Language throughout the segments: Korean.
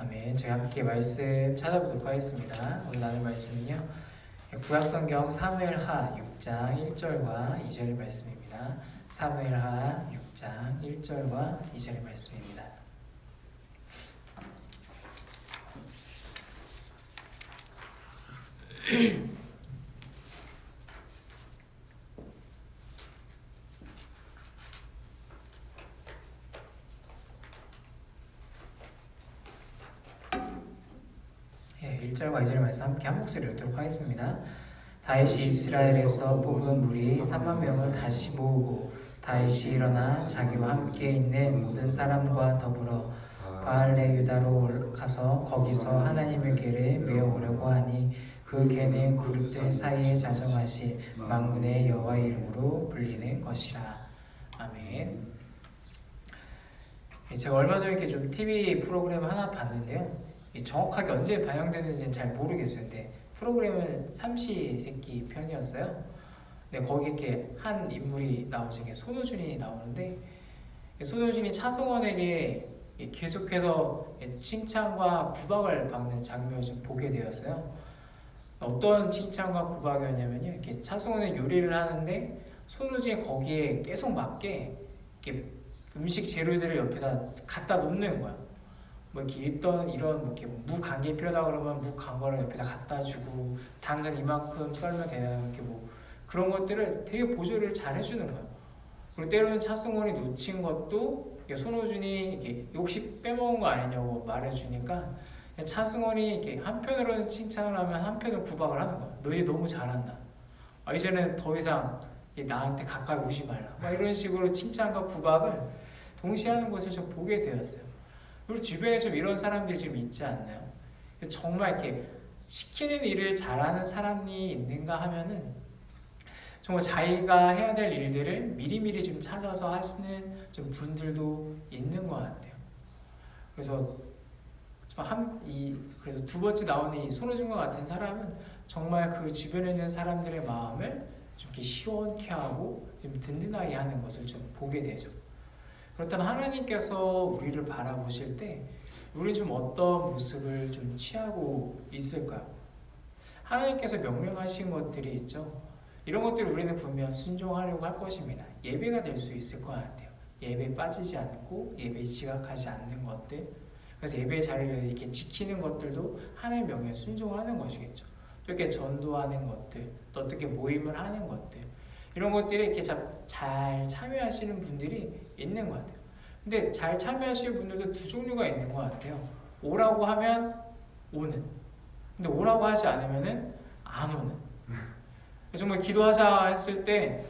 아멘. 저희 함께 말씀 찾아보도록 하겠습니다. 오늘 나눌 말씀은요, 구약성경 사무엘하 6장 1절과 2절의 말씀입니다. 사무엘하 6장 1절과 2절의 말씀입니다. 예, 1절과 2절의 말씀 함께 한 목소리로 읽도록 하겠습니다. 다윗이 이스라엘에서 뽑은 무리 3만 명을 다시 모으고 다윗이 일어나 자기와 함께 있는 모든 사람과 더불어 바알레 유다로 가서 거기서 하나님의 궤를 메어오려고 하니 그 궤는 그룹들 사이에 자정하신 만군의 여호와의 이름으로 불리는 것이라. 아멘. 제가 얼마 전에 이렇게 좀 TV 프로그램 하나 봤는데요. 정확하게 언제 반영되는지는 잘 모르겠어요. 근데 프로그램은 삼시세끼 편이었어요. 근데 거기 이렇게 한 인물이 나오죠. 손호준이 나오는데, 손호준이 차승원에게 계속해서 칭찬과 구박을 받는 장면을 좀 보게 되었어요. 어떤 칭찬과 구박이었냐면요, 이렇게 차승원의 요리를 하는데 손호준이 거기에 계속 맞게 이렇게 음식 재료들을 옆에다 갖다 놓는 거야. 뭐 이렇게 있던 이런 뭐 이렇게 무 간 게 필요하다 그러면 무 간 거를 옆에다 갖다 주고, 당근 이만큼 썰면 되나, 이렇게 뭐 그런 것들을 되게 보조를 잘 해주는 거야. 그리고 때로는 차승원이 놓친 것도 손호준이 이렇게 혹시 빼먹은 거 아니냐고 말해주니까 차승원이 이렇게 한편으로는 칭찬을 하면 한편으로 구박을 하는 거야. 너 이제 너무 잘한다. 이제는 더 이상 나한테 가까이 오지 말라. 막 이런 식으로 칭찬과 구박을 동시에 하는 것을 좀 보게 되었어요. 우리 주변에 좀 이런 사람들이 좀 있지 않나요? 정말 이렇게 시키는 일을 잘하는 사람이 있는가 하면은 정말 자기가 해야 될 일들을 미리미리 좀 찾아서 하시는 좀 분들도 있는 것 같아요. 그래서 그래서 두 번째 나오는 이 손호준과 같은 사람은 정말 그 주변에 있는 사람들의 마음을 좀 이렇게 시원케 하고 좀 든든하게 하는 것을 좀 보게 되죠. 그렇다면 하나님께서 우리를 바라보실 때 우리는 좀 어떤 모습을 좀 취하고 있을까요? 하나님께서 명령하신 것들이 있죠. 이런 것들 우리는 분명 순종하려고 할 것입니다. 예배가 될 수 있을 것 같아요. 예배에 빠지지 않고 예배에 지각하지 않는 것들, 그래서 예배 자리를 이렇게 지키는 것들도 하나님의 명령에 순종하는 것이겠죠. 또 이렇게 전도하는 것들, 또 어떻게 모임을 하는 것들, 이런 것들에 이렇게 잘 참여하시는 분들이 있는 것 같아요. 근데 잘 참여하시는 분들도 두 종류가 있는 것 같아요. 오라고 하면 오는, 근데 오라고 하지 않으면 안 오는. 정말 기도하자 했을 때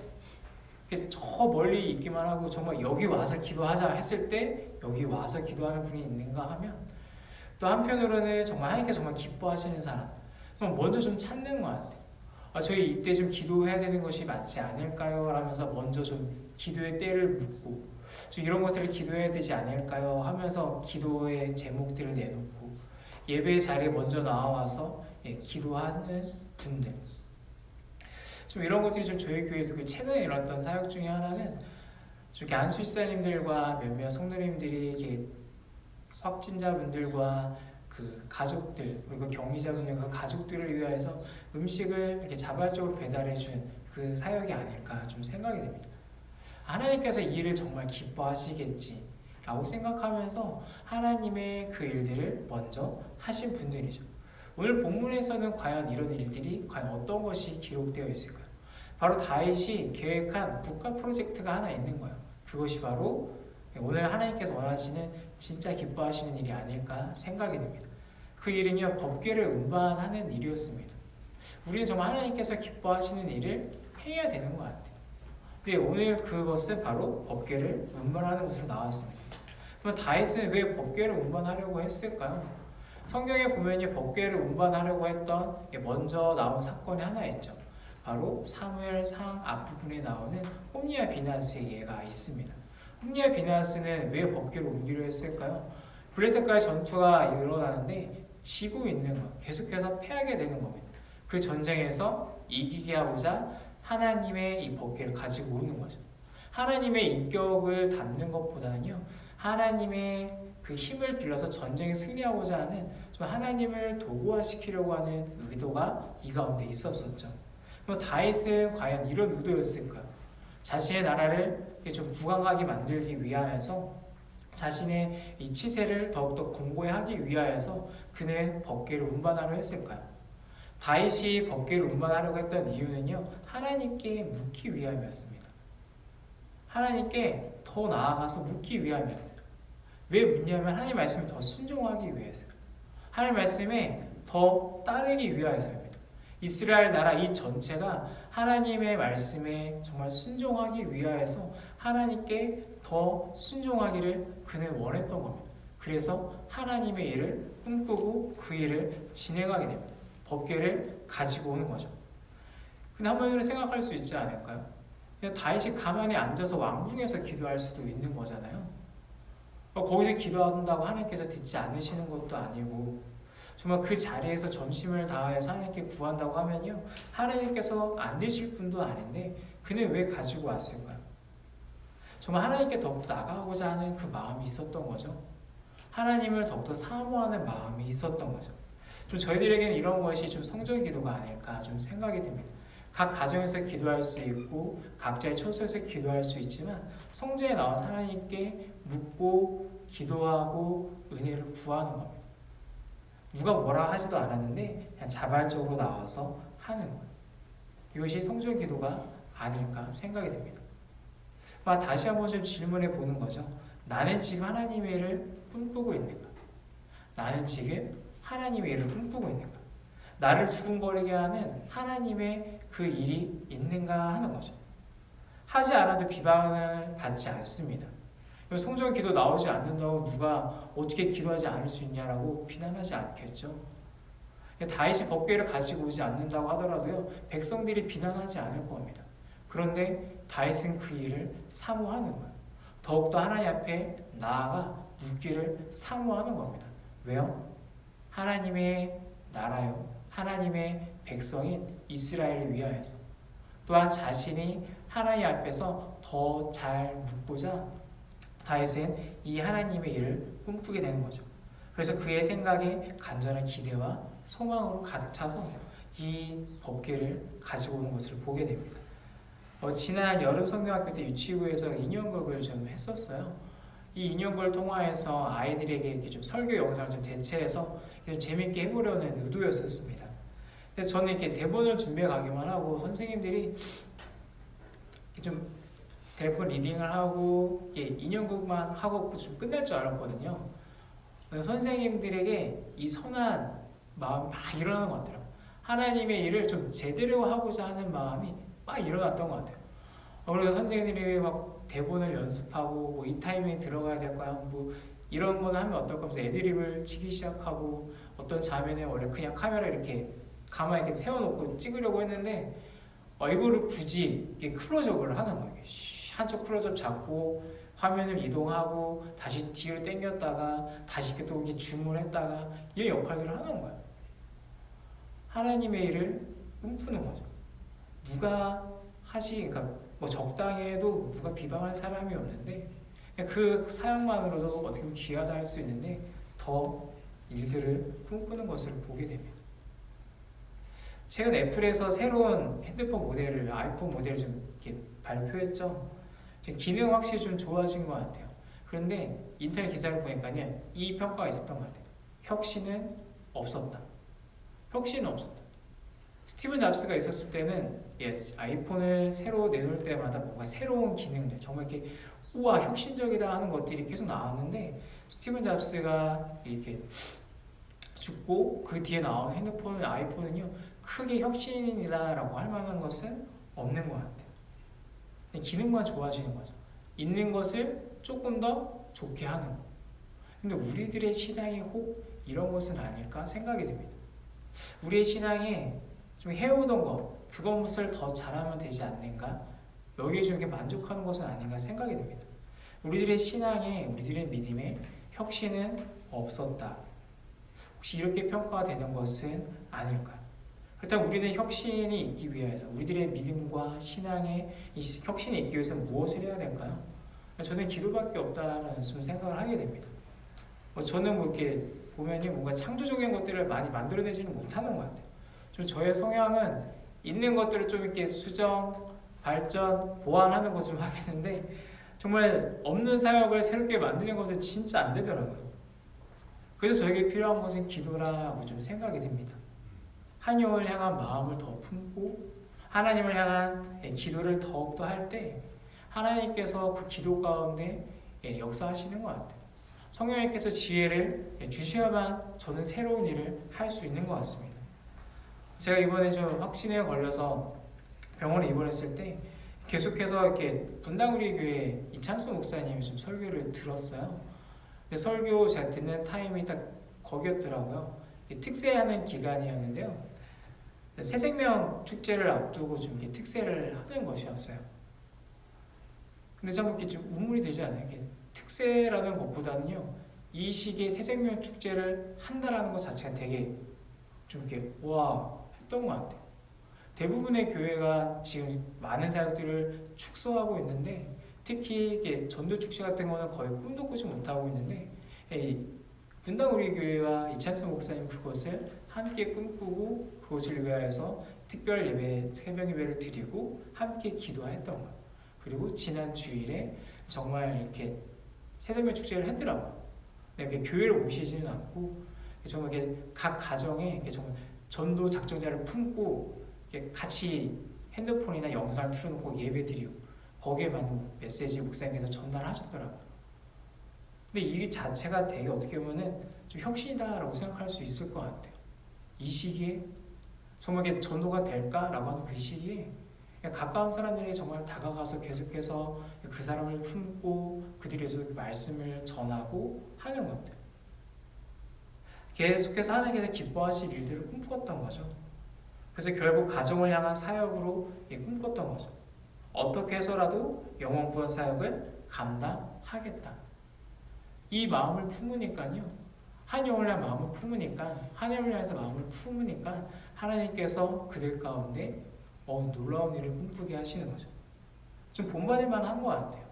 저 멀리 있기만 하고 정말 여기 와서 기도하자 했을 때 여기 와서 기도하는 분이 있는가 하면, 또 한편으로는 정말 하나님께서 정말 기뻐하시는 사람, 먼저 좀 찾는 것 같아요. 저희 이때 좀 기도해야 되는 것이 맞지 않을까요? 라면서 먼저 좀 기도의 때를 묻고, 좀 이런 것을 기도해야 되지 않을까요? 하면서 기도의 제목들을 내놓고 예배 자리에 먼저 나와서 기도하는 분들, 좀 이런 것들이 좀 저희 교회에도 최근에 일어났던 사역 중에 하나는, 좀 이렇게 안수집사님들과 몇몇 성도님들이 이렇게 확진자분들과 그 가족들, 그리고 격리자분들과 가족들을 위하여서 음식을 이렇게 자발적으로 배달해 준 그 사역이 아닐까 좀 생각이 됩니다. 하나님께서 이 일을 정말 기뻐하시겠지 라고 생각하면서 하나님의 그 일들을 먼저 하신 분들이죠. 오늘 본문에서는 과연 이런 일들이 과연 어떤 것이 기록되어 있을까요? 바로 다윗이 계획한 국가 프로젝트가 하나 있는 거예요. 그것이 바로 오늘 하나님께서 원하시는 진짜 기뻐하시는 일이 아닐까 생각이 됩니다. 그 일은요, 법궤를 운반하는 일이었습니다. 우리는 정말 하나님께서 기뻐하시는 일을 해야 되는 것 같아요. 근데 오늘 그것은 바로 법궤를 운반하는 것으로 나왔습니다. 그럼 다윗은 왜 법궤를 운반하려고 했을까요? 성경에 보면 법궤를 운반하려고 했던 먼저 나온 사건이 하나 있죠. 바로 사무엘상 앞부분에 나오는 홈리와 비나스의 예가 있습니다. 홈리와 비나스는 왜 법궤를 옮기려 했을까요? 블레셋과의 전투가 일어나는데 지고 있는 것, 계속해서 패하게 되는 겁니다. 그 전쟁에서 이기게 하고자 하나님의 이 법궤를 가지고 오는 거죠. 하나님의 인격을 담는 것보다는요, 하나님의 그 힘을 빌려서 전쟁에 승리하고자 하는 좀 하나님을 도구화시키려고 하는 의도가 이 가운데 있었었죠. 그럼 다윗은 과연 이런 의도였을까요? 자신의 나라를 좀 부강하게 만들기 위하여서 자신의 이 치세를 더욱더 공고히 하기 위하여서 그는 법궤를 운반하려 했을까요? 다윗이 법궤를 운반하려고 했던 이유는요, 하나님께 묻기 위함이었습니다. 하나님께 더 나아가서 묻기 위함이었어요. 왜 묻냐면 하나님 말씀에 더 순종하기 위해서요. 하나님 말씀에 더 따르기 위하여서입니다. 이스라엘 나라 이 전체가 하나님의 말씀에 정말 순종하기 위하여서 하나님께 더 순종하기를 그는 원했던 겁니다. 그래서 하나님의 일을 꿈꾸고 그 일을 진행하게 됩니다. 법궤를 가지고 오는 거죠. 근데 한번은 생각할 수 있지 않을까요? 그냥 다윗이 가만히 앉아서 왕궁에서 기도할 수도 있는 거잖아요. 거기서 기도한다고 하나님께서 듣지 않으시는 것도 아니고 정말 그 자리에서 전심을 다하여서 하나님께 구한다고 하면요, 하나님께서 안 되실 분도 아닌데 그는 왜 가지고 왔을까요? 정말 하나님께 더욱더 나가고자 하는 그 마음이 있었던 거죠. 하나님을 더욱더 사모하는 마음이 있었던 거죠. 좀 저희들에게는 이런 것이 좀 성전 기도가 아닐까 좀 생각이 듭니다. 각 가정에서 기도할 수 있고 각자의 처소에서 기도할 수 있지만 성전에 나와서 하나님께 묻고 기도하고 은혜를 구하는 겁니다. 누가 뭐라 하지도 않았는데 그냥 자발적으로 나와서 하는 거예요. 이것이 성전 기도가 아닐까 생각이 듭니다. 다시 한번 좀 질문해 보는 거죠. 나는 지금 하나님의 일을 꿈꾸고 있는가? 나는 지금 하나님의 일을 꿈꾸고 있는가? 나를 두근거리게 하는 하나님의 그 일이 있는가 하는 거죠. 하지 않아도 비방을 받지 않습니다. 성전 기도 나오지 않는다고 누가 어떻게 기도하지 않을 수 있냐라고 비난하지 않겠죠. 다윗이 법궤를 가지고 오지 않는다고 하더라도요, 백성들이 비난하지 않을 겁니다. 그런데 다윗은 그 일을 사모하는 거예요. 더욱더 하나님 앞에 나아가 묻기를 사모하는 겁니다. 왜요? 하나님의 나라요, 하나님의 백성인 이스라엘을 위하여서, 또한 자신이 하나님 앞에서 더 잘 묻고자 다윗은 이 하나님의 일을 꿈꾸게 되는 거죠. 그래서 그의 생각에 간절한 기대와 소망으로 가득 차서 이 법궤를 가지고 오는 것을 보게 됩니다. 지난 여름 성경학교 때 유치부에서 인형극을 좀 했었어요. 이 인형극을 통화해서 아이들에게 이렇게 좀 설교 영상을 좀 대체해서 좀 재밌게 해보려는 의도였었습니다. 근데 저는 이렇게 대본을 준비해 가기만 하고 선생님들이 좀 대본 리딩을 하고 인형극만 하고 좀 끝날 줄 알았거든요. 선생님들에게 이 선한 마음이 막 일어나는 것 같아요. 하나님의 일을 좀 제대로 하고자 하는 마음이 막 일어났던 것 같아요. 그래서 선생님들이 막 대본을 연습하고 이 타이밍에 들어가야 될까요? 이런 거는 하면 어떨까 하면서 애드립을 치기 시작하고, 어떤 장면에 원래 그냥 카메라 이렇게 가만히 이렇게 세워놓고 찍으려고 했는데 이거를 굳이 이렇게 클로즈업을 하는 거예요. 한쪽 클로즈업 잡고 화면을 이동하고 다시 뒤로 당겼다가 다시 이렇게 또 이렇게 줌을 했다가 이 역할들을 하는 거예요. 하나님의 일을 꿈꾸는 거죠. 누가 하지, 그러니까 적당히 해도 누가 비방할 사람이 없는데 그 사역만으로도 어떻게 보면 귀하다 할 수 있는데 더 일들을 꿈꾸는 것을 보게 됩니다. 최근 애플에서 새로운 핸드폰 모델을, 아이폰 모델을 좀 이렇게 발표했죠. 기능 확실히 좀 좋아진 것 같아요. 그런데 인터넷 기사를 보니까요, 이 평가가 있었던 것 같아요. 혁신은 없었다. 혁신은 없었다. 스티븐 잡스가 있었을 때는 아이폰을 새로 내놓을 때마다 뭔가 새로운 기능들, 정말 이렇게 우와 혁신적이다 하는 것들이 계속 나왔는데, 스티븐 잡스가 이렇게 죽고 그 뒤에 나온 핸드폰, 아이폰은요 크게 혁신이다라고 할 만한 것은 없는 것 같아요. 기능만 좋아지는 거죠. 있는 것을 조금 더 좋게 하는 거. 근데 우리들의 신앙이 혹 이런 것은 아닐까 생각이 듭니다. 우리의 신앙에 좀 해오던 것, 그것을 더 잘하면 되지 않는가? 여기에 좀 이렇게 만족하는 것은 아닌가 생각이 듭니다. 우리들의 신앙에, 우리들의 믿음에 혁신은 없었다. 혹시 이렇게 평가가 되는 것은 아닐까요? 그렇다면 우리는 혁신이 있기 위해서, 우리들의 믿음과 신앙에 혁신이 있기 위해서 무엇을 해야 될까요? 저는 기도밖에 없다는 생각을 하게 됩니다. 저는 뭐 이렇게 보면요, 뭔가 창조적인 것들을 많이 만들어내지는 못하는 것 같아요. 좀 저의 성향은 있는 것들을 좀 이렇게 수정, 발전, 보완하는 것을 하겠는데 정말 없는 사역을 새롭게 만드는 것은 진짜 안 되더라고요. 그래서 저에게 필요한 것은 기도라고 좀 생각이 듭니다. 하나님을 향한 마음을 더 품고 하나님을 향한 기도를 더욱더 할 때 하나님께서 그 기도 가운데 역사하시는 것 같아요. 성령님께서 지혜를 주셔야만 저는 새로운 일을 할 수 있는 것 같습니다. 제가 이번에 좀 확진에 걸려서 병원에 입원했을 때 계속해서 이렇게 분당우리 교회 이창수 목사님이 좀 설교를 들었어요. 근데 설교 제가 듣는 타임이 딱 거기였더라고요. 특세하는 기간이었는데요. 새생명 축제를 앞두고 좀 이렇게 특세를 하는 것이었어요. 근데 좀 이렇게 좀 우물이 되지 않아요? 이렇게 특세라는 것보다는요, 이 시기에 새생명 축제를 한다라는 것 자체가 되게 좀 이렇게 와 했던 것 같아요. 대부분의 교회가 지금 많은 사역들을 축소하고 있는데 특히 이게 전도 축제 같은 거는 거의 꿈도 꾸지 못하고 있는데 분당우리 교회와 이찬수 목사님 그것을 함께 꿈꾸고 그것을 위하여서 특별 예배, 새벽 예배를 드리고 함께 기도했던 것. 그리고 지난 주일에 정말 이렇게 새벽 축제를 했더라고요. 이렇게 교회를 오시지는 않고 정말 이렇게 각 가정에 이렇게 정말 전도 작정자를 품고 이렇게 같이 핸드폰이나 영상을 틀어놓고 예배 드리고 거기에 맞는 메시지 목사님께서 전달하셨더라고요. 근데 이 자체가 되게 어떻게 보면은 좀 혁신이다라고 생각할 수 있을 것 같아요. 이 시기에 정말 이게 전도가 될까라고 하는 그 시기에 가까운 사람들이 정말 다가가서 계속해서 그 사람을 품고 그들에서 말씀을 전하고 하는 것들, 계속해서 하나님께서 기뻐하실 일들을 꿈꿨던 거죠. 그래서 결국 가정을 향한 사역으로 꿈꿨던 거죠. 어떻게 해서라도 영혼 구원 사역을 감당하겠다. 이 마음을 품으니까요, 하나님을 향한 마음을 품으니까, 하나님을 향해서 마음을 품으니까 하나님께서 그들 가운데 놀라운 일을 꿈꾸게 하시는 거죠. 좀 본받을만 한 것 같아요.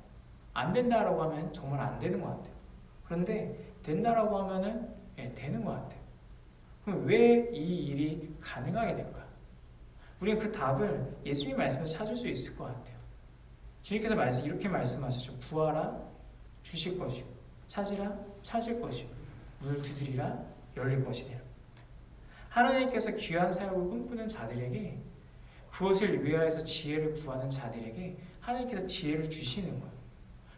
안 된다라고 하면 정말 안 되는 것 같아요. 그런데 된다라고 하면은 되는 것 같아요. 그럼 왜 이 일이 가능하게 될까? 우리는 그 답을 예수님 말씀에서 찾을 수 있을 것 같아요. 주님께서 이렇게 말씀하셨죠. 구하라 주실 것이요, 찾으라 찾을 것이요, 문을 두드리라 열릴 것이니라. 하나님께서 귀한 사역을 꿈꾸는 자들에게, 그것을 위하여서 지혜를 구하는 자들에게 하나님께서 지혜를 주시는 거예요.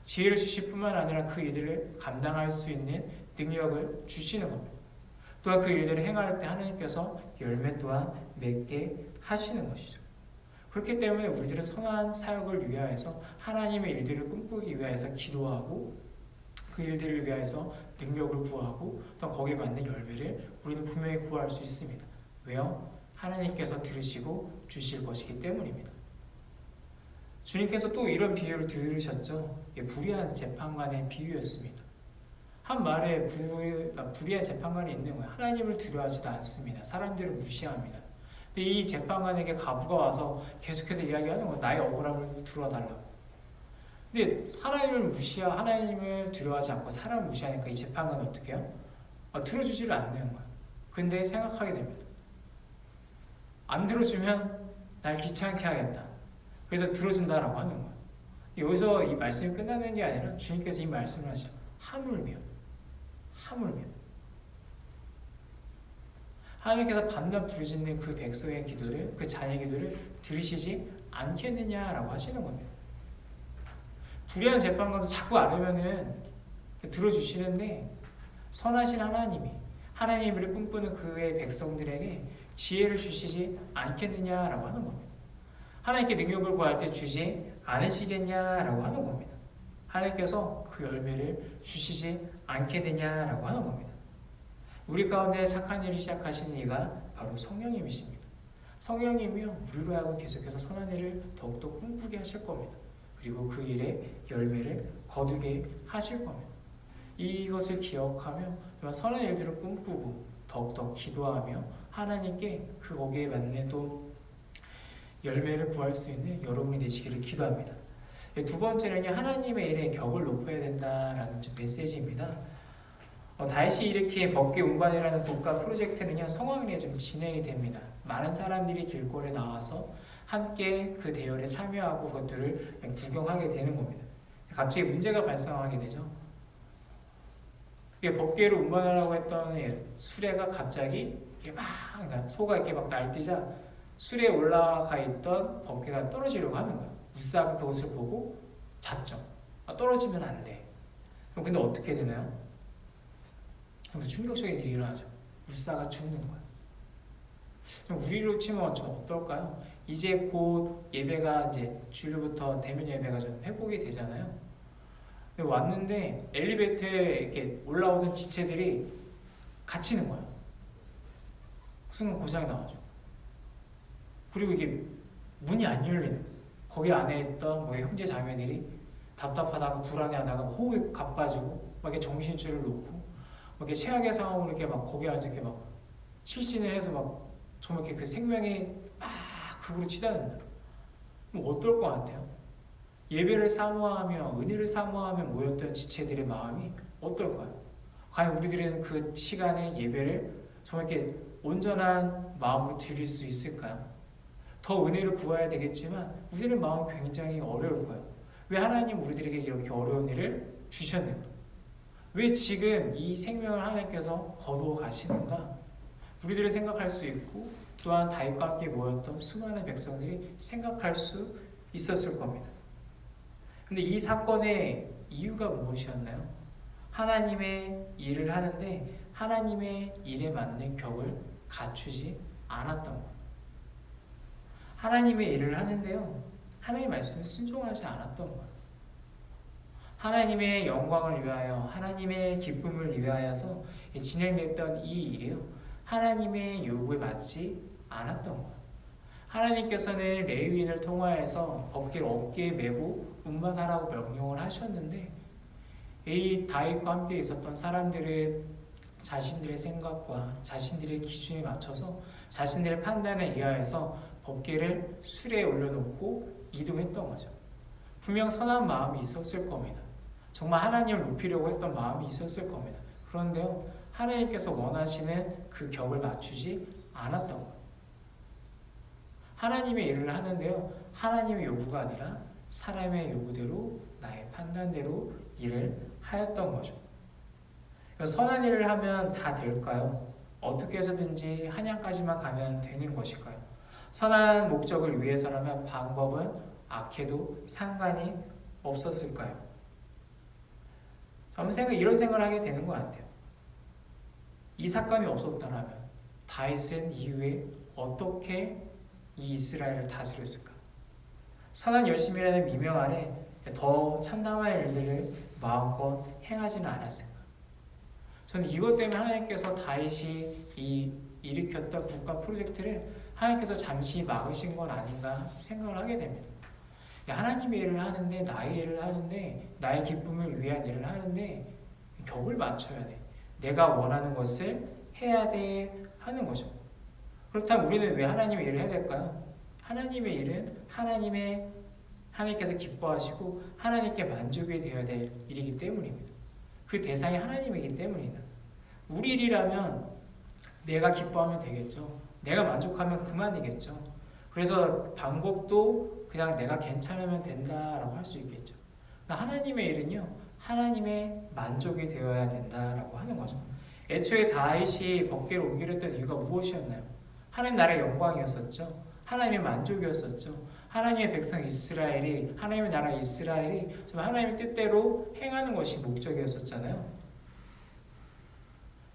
지혜를 주실 뿐만 아니라 그 일들을 감당할 수 있는 능력을 주시는 겁니다. 또한 그 일들을 행할 때 하나님께서 열매 또한 맺게 하시는 것이죠. 그렇기 때문에 우리들은 선한 사역을 위하여서 하나님의 일들을 꿈꾸기 위하여서 기도하고 그 일들을 위하여서 능력을 구하고 또 거기에 맞는 열매를 우리는 분명히 구할 수 있습니다. 왜요? 하나님께서 들으시고 주실 것이기 때문입니다. 주님께서 또 이런 비유를 들으셨죠. 불의한 재판관의 비유였습니다. 한 말에 불의한 재판관이 있는 거예요. 하나님을 두려워하지도 않습니다. 사람들을 무시합니다. 근데 이 재판관에게 과부가 와서 계속해서 이야기하는 거예요. 나의 억울함을 들어달라고. 근데 하나님을 두려워하지 않고 사람을 무시하니까 이 재판관은 어떻게 해요? 들어주지를 않는 거예요. 근데 생각하게 됩니다. 안 들어주면 날 귀찮게 하겠다. 그래서 들어준다라고 하는 거예요. 여기서 이 말씀이 끝나는 게 아니라 주님께서 이 말씀을 하시죠. 하물며 하나님께서 밤낮 부르짖는 그 백성의 기도를, 그 자녀의 기도를 들으시지 않겠느냐라고 하시는 겁니다. 불의한 재판관도 자꾸 안 하면은 들어주시는데, 선하신 하나님이 하나님을 꿈꾸는 그의 백성들에게 지혜를 주시지 않겠느냐라고 하는 겁니다. 하나님께 능력을 구할 때 주지 않으시겠냐라고 하는 겁니다. 하나님께서 그 열매를 주시지 않겠느냐라고 하는 겁니다. 우리 가운데 착한 일을 시작하시는 이가 바로 성령님이십니다. 성령님이요, 우리로 하여금 계속해서 선한 일을 더욱더 꿈꾸게 하실 겁니다. 그리고 그 일에 열매를 거두게 하실 겁니다. 이것을 기억하며 선한 일들을 꿈꾸고 더욱더 기도하며 하나님께 거기에 맞는 또 열매를 구할 수 있는 여러분이 되시기를 기도합니다. 두 번째는요, 하나님의 일에 격을 높여야 된다라는 메시지입니다. 다윗이 일으킨 법궤 운반이라는 국가 프로젝트는요, 성황리에 좀 진행이 됩니다. 많은 사람들이 길거리에 나와서 함께 그 대열에 참여하고 그것들을 구경하게 되는 겁니다. 갑자기 문제가 발생하게 되죠. 법궤를 운반하려고 했던 수레가 갑자기 이렇게 그러니까 소가 이렇게 막 날뛰자 수레에 올라가 있던 법궤가 떨어지려고 하는 거예요. 무사가 그것을 보고 잡죠. 떨어지면 안 돼. 그럼 근데 어떻게 되나요? 충격적인 일이 일어나죠. 무사가 죽는 거예요. 우리로 치면 좀 어떨까요? 이제 곧 예배가 이제 주일부터 대면 예배가 좀 회복이 되잖아요. 근데 왔는데 엘리베이터에 이렇게 올라오던 지체들이 갇히는 거야. 순간 고장이 나가지고. 그리고 이게 문이 안 열리는. 거기 안에 있던 뭐 형제 자매들이 답답하다가 불안해하다가 호흡이 가빠지고 막 이렇게 정신줄을 놓고 막 이렇게 최악의 상황으로 이렇게 막 거기 아주 이렇게 막 실신을 해서 막 정말 이렇게 그 생명이 막 극으로 치닫는다. 그럼 어떨 것 같아요? 예배를 사모하며 은혜를 사모하며 모였던 지체들의 마음이 어떨까요? 과연 우리들은 그 시간에 예배를 정말 이렇게 온전한 마음으로 드릴 수 있을까요? 더 은혜를 구해야 되겠지만 우리들의 마음은 굉장히 어려울 거예요. 왜 하나님 우리들에게 이렇게 어려운 일을 주셨는가? 왜 지금 이 생명을 하나님께서 거두어 가시는가? 우리들이 생각할 수 있고 또한 다윗과 함께 모였던 수많은 백성들이 생각할 수 있었을 겁니다. 근데 이 사건의 이유가 무엇이었나요? 하나님의 일을 하는데 하나님의 일에 맞는 격을 갖추지 않았던 것. 하나님의 일을 하는데요, 하나님의 말씀에 순종하지 않았던 것. 하나님의 영광을 위하여, 하나님의 기쁨을 위하여서 진행됐던 이 일이요, 하나님의 요구에 맞지 않았던 것. 하나님께서는 레위인을 통하여서 법궤를 어깨에 메고 운반하라고 명령을 하셨는데 이 다윗과 함께 있었던 사람들의 자신들의 생각과 자신들의 기준에 맞춰서 자신들의 판단에 의하여서 법궤를 수레에 올려놓고 이동했던 거죠. 분명 선한 마음이 있었을 겁니다. 정말 하나님을 높이려고 했던 마음이 있었을 겁니다. 그런데요, 하나님께서 원하시는 그 격을 맞추지 않았던 거예요. 하나님의 일을 하는데요, 하나님의 요구가 아니라 사람의 요구대로 나의 판단대로 일을 하였던 거죠. 선한 일을 하면 다 될까요? 어떻게 해서든지 한양까지만 가면 되는 것일까요? 선한 목적을 위해서라면 방법은 악해도 상관이 없었을까요? 저는 이런 생각을 하게 되는 것 같아요. 이 사건이 없었더라면 다윗은 이후에 어떻게 이 이스라엘을 다스렸을까? 선한 열심이라는 미명 아래 더 참담한 일들을 마음껏 행하지는 않았을까? 저는 이것 때문에 하나님께서 다윗이 일으켰던 국가 프로젝트를 하나님께서 잠시 막으신 건 아닌가 생각을 하게 됩니다. 하나님의 일을 하는데, 나의 일을 하는데, 나의 기쁨을 위한 일을 하는데 격을 맞춰야 돼. 내가 원하는 것을 해야 돼 하는 거죠. 그렇다면 우리는 왜 하나님의 일을 해야 될까요? 하나님의 일은 하나님께서 기뻐하시고 하나님께 만족이 되어야 될 일이기 때문입니다. 그 대상이 하나님이기 때문이다. 우리 일이라면 내가 기뻐하면 되겠죠. 내가 만족하면 그만이겠죠. 그래서 방법도 그냥 내가 괜찮으면 된다라고 할 수 있겠죠. 하나님의 일은요, 하나님의 만족이 되어야 된다라고 하는 거죠. 애초에 다윗이 법궤를 옮기려 했던 이유가 무엇이었나요? 하나님 나라의 영광이었었죠. 하나님의 만족이었었죠. 하나님의 백성 이스라엘이, 하나님의 나라 이스라엘이 좀 하나님의 뜻대로 행하는 것이 목적이었었잖아요.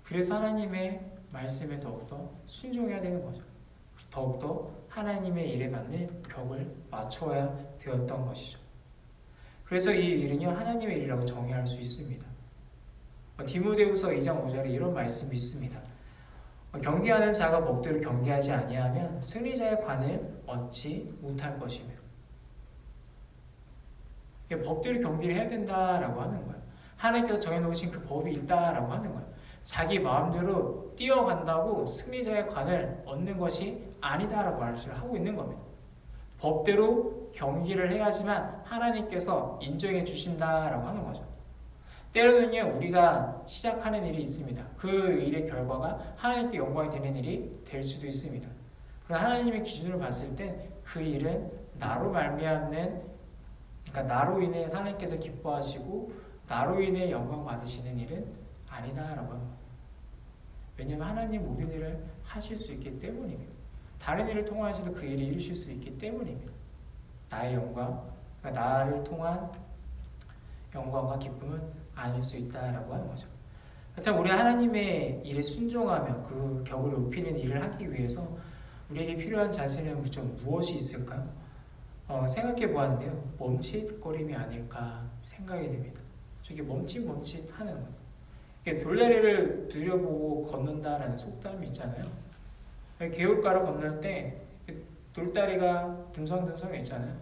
그래서 하나님의 말씀에 더욱더 순종해야 되는 거죠. 더욱더 하나님의 일에 맞는 격을 맞춰야 되었던 것이죠. 그래서 이 일은요, 하나님의 일이라고 정의할 수 있습니다. 디모데후서 2장 5절에 이런 말씀이 있습니다. 경계하는 자가 법대로 경계하지 아니하면 승리자의 관을 얻지 못할 것이며, 법대로 경계를 해야 된다라고 하는 거예요. 하나님께서 정해놓으신 그 법이 있다라고 하는 거예요. 자기 마음대로 뛰어간다고 승리자의 관을 얻는 것이 아니다라고 말을 하고 있는 겁니다. 법대로 경기를 해야지만 하나님께서 인정해 주신다라고 하는 거죠. 때로는요 우리가 시작하는 일이 있습니다. 그 일의 결과가 하나님께 영광이 되는 일이 될 수도 있습니다. 그러나 하나님의 기준으로 봤을 때 그 일은 나로 말미암는, 그러니까 나로 인해 하나님께서 기뻐하시고 나로 인해 영광 받으시는 일은 아니다라고 합니다. 왜냐하면 하나님 모든 일을 하실 수 있기 때문입니다. 다른 일을 통하셔도 그 일을 이루실 수 있기 때문입니다. 나의 영광, 그러니까 나를 통한 영광과 기쁨은 아닐 수 있다라고 하는 거죠. 그렇다면 우리 하나님의 일에 순종하며 그 격을 높이는 일을 하기 위해서 우리에게 필요한 자세는 좀 무엇이 있을까요? 생각해 보았는데요. 멈칫거림이 아닐까 생각이 됩니다. 저게 멈칫멈칫 하는 거예요. 이게 돌다리를 들여보고 걷는다라는 속담이 있잖아요. 개울가를 건널 때 돌다리가 듬성듬성 있잖아요.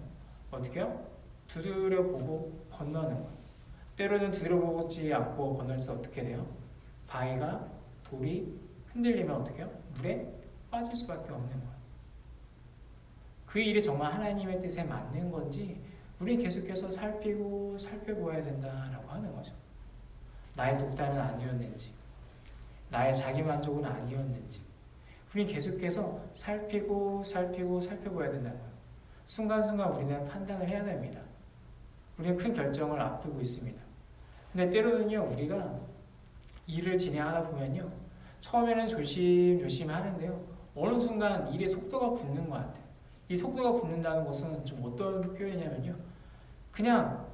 어떻게요? 두드려보고 건너는 거예요. 때로는 두드려보지 않고 건널 때 어떻게 돼요? 바위가, 돌이 흔들리면 어떻게 해요? 물에 빠질 수밖에 없는 거예요. 그 일이 정말 하나님의 뜻에 맞는 건지 우리는 계속해서 살펴보아야 된다라고 하는 거죠. 나의 독단은 아니었는지, 나의 자기만족은 아니었는지 우리는 계속해서 살펴봐야 된다는 거예요. 순간순간 우리는 판단을 해야 됩니다. 우리는 큰 결정을 앞두고 있습니다. 근데 때로는요 우리가 일을 진행하다 보면요 처음에는 조심조심 하는데요 어느 순간 일의 속도가 붙는 것 같아요. 이 속도가 붙는다는 것은 좀 어떤 표현이냐면요 그냥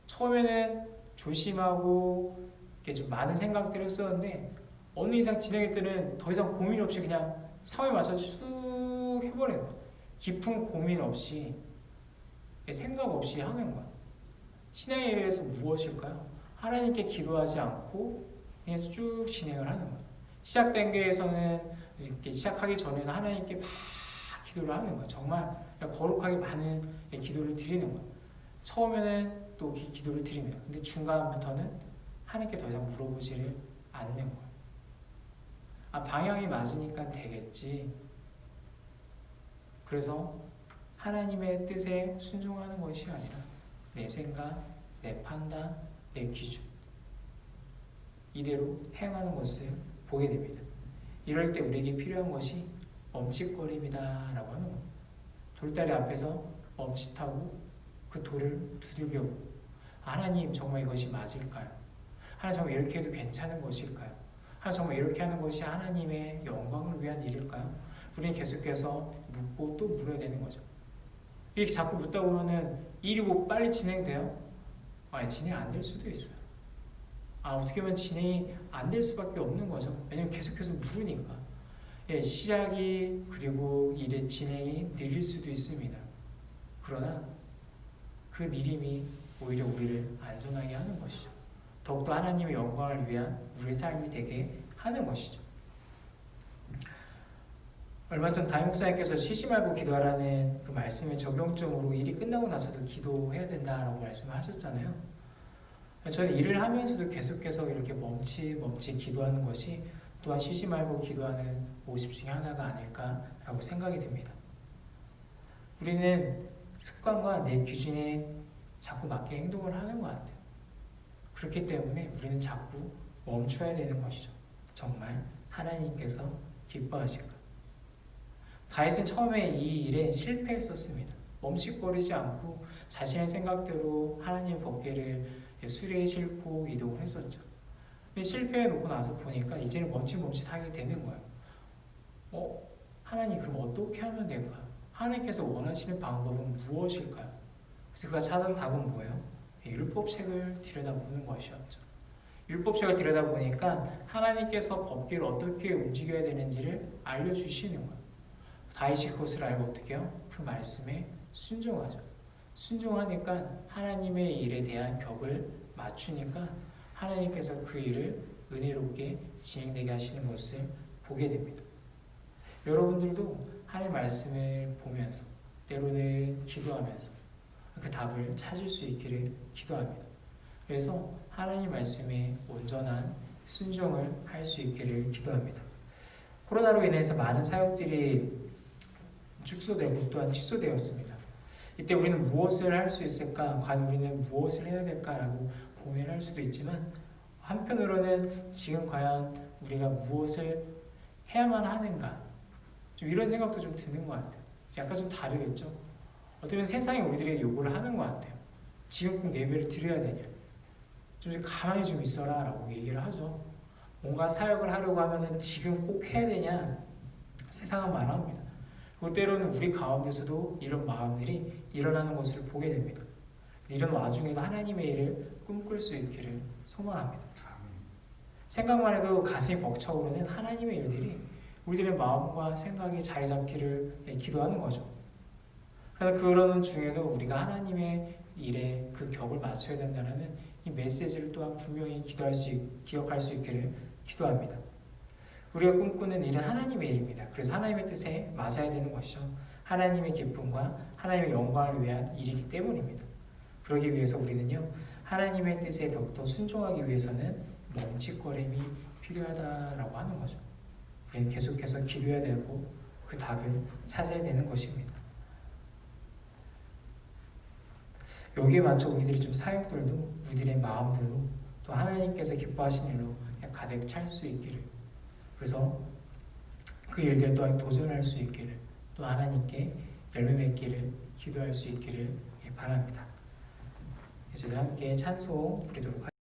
처음에는 조심하고 이렇게 좀 많은 생각들을 했었는데 어느 이상 진행할 때는 더 이상 고민 없이 그냥 상황에 맞춰서 쑥 해버리는 거예요. 깊은 고민 없이 생각 없이 하는 거예요. 신앙에 의해서 무엇일까요? 하나님께 기도하지 않고 그냥 쭉 진행을 하는 거예요. 시작 단계에서는 이렇게 시작하기 전에는 하나님께 막 기도를 하는 거예요. 정말 거룩하게 많은 기도를 드리는 거예요. 처음에는 또 기도를 드립니다. 근데 중간부터는 하나님께 더 이상 물어보지를 않는 거예요. 방향이 맞으니까 되겠지. 그래서 하나님의 뜻에 순종하는 것이 아니라 내 생각, 내 판단, 내 기준 이대로 행하는 것을 보게 됩니다. 이럴 때 우리에게 필요한 것이 멈칫거림이다라고 하는 겁니다. 돌다리 앞에서 멈칫하고 그 돌을 두들겨보고 하나님 정말 이것이 맞을까요? 하나님 정말 이렇게 해도 괜찮은 것일까요? 하나님 정말 이렇게 하는 것이 하나님의 영광을 위한 일일까요? 우리는 계속해서 묻고 또 물어야 되는 거죠. 이렇게 자꾸 묻다 보면은 일이 뭐 빨리 진행돼요? 진행 안 될 수도 있어요. 어떻게 보면 진행이 안 될 수밖에 없는 거죠. 왜냐면 계속해서 물으니까. 시작이 그리고 일의 진행이 느릴 수도 있습니다. 그러나 그 느림이 오히려 우리를 안전하게 하는 것이죠. 더욱더 하나님의 영광을 위한 우리의 삶이 되게 하는 것이죠. 얼마 전 담임 목사님께서 쉬지 말고 기도하라는 그 말씀의 적용점으로 일이 끝나고 나서도 기도해야 된다라고 말씀을 하셨잖아요. 저는 일을 하면서도 계속해서 이렇게 멈칫 기도하는 것이 또한 쉬지 말고 기도하는 모습 중에 하나가 아닐까라고 생각이 듭니다. 우리는 습관과 내 기준에 자꾸 맞게 행동을 하는 것 같아요. 그렇기 때문에 우리는 자꾸 멈춰야 되는 것이죠. 정말 하나님께서 기뻐하실까? 다윗은 처음에 이 일에 실패했었습니다. 멈칫거리지 않고 자신의 생각대로 하나님의 법궤를 수레에 싣고 이동을 했었죠. 근데 실패해 놓고 나서 보니까 이제는 멈칫하게 되는 거예요. 하나님 그럼 어떻게 하면 될까요? 하나님께서 원하시는 방법은 무엇일까요? 그래서 그가 찾은 답은 뭐예요? 율법책을 들여다보는 것이었죠. 율법책을 들여다보니까 하나님께서 법궤를 어떻게 움직여야 되는지를 알려주시는 거예요. 다윗이 그것을 알고 어떻게 해요? 그 말씀에 순종하죠. 순종하니까 하나님의 일에 대한 격을 맞추니까 하나님께서 그 일을 은혜롭게 진행되게 하시는 것을 보게 됩니다. 여러분들도 하나님의 말씀을 보면서 때로는 기도하면서 그 답을 찾을 수 있기를 기도합니다. 그래서 하나님 말씀에 온전한 순종을 할 수 있기를 기도합니다. 코로나로 인해서 많은 사역들이 축소되고 또한 취소되었습니다. 이때 우리는 무엇을 할 수 있을까? 과연 우리는 무엇을 해야 될까라고 고민할 수도 있지만 한편으로는 지금 과연 우리가 무엇을 해야만 하는가 좀 이런 생각도 좀 드는 것 같아요. 약간 좀 다르겠죠. 어쩌면 세상이 우리들에게 요구를 하는 것 같아요. 지금 꼭 예배를 드려야 되냐, 좀 가만히 좀 있어라 라고 얘기를 하죠. 뭔가 사역을 하려고 하면은 지금 꼭 해야 되냐, 세상은 말합니다. 그리고 때로는 우리 가운데서도 이런 마음들이 일어나는 것을 보게 됩니다. 이런 와중에도 하나님의 일을 꿈꿀 수 있기를 소망합니다. 생각만 해도 가슴이 벅차오르는 하나님의 일들이 우리들의 마음과 생각이 자리 잡기를 기도하는 거죠. 그러는 중에도 우리가 하나님의 일에 그 격을 맞춰야 된다는 이 메시지를 또한 분명히 기억할 수 있기를 기도합니다. 우리가 꿈꾸는 일은 하나님의 일입니다. 그래서 하나님의 뜻에 맞아야 되는 것이죠. 하나님의 기쁨과 하나님의 영광을 위한 일이기 때문입니다. 그러기 위해서 우리는요, 하나님의 뜻에 더욱더 순종하기 위해서는 멈칫거림이 필요하다라고 하는 거죠. 우리는 계속해서 기도해야 되고 그 답을 찾아야 되는 것입니다. 여기에 맞춰 우리들이 좀 사역들도 우리들의 마음들로 또 하나님께서 기뻐하신 일로 가득 찰 수 있기를, 그래서 그 일들 또한 도전할 수 있기를, 또 하나님께 열매 맺기를 기도할 수 있기를 바랍니다. 이제 함께 찬송 부리도록 하겠습니다.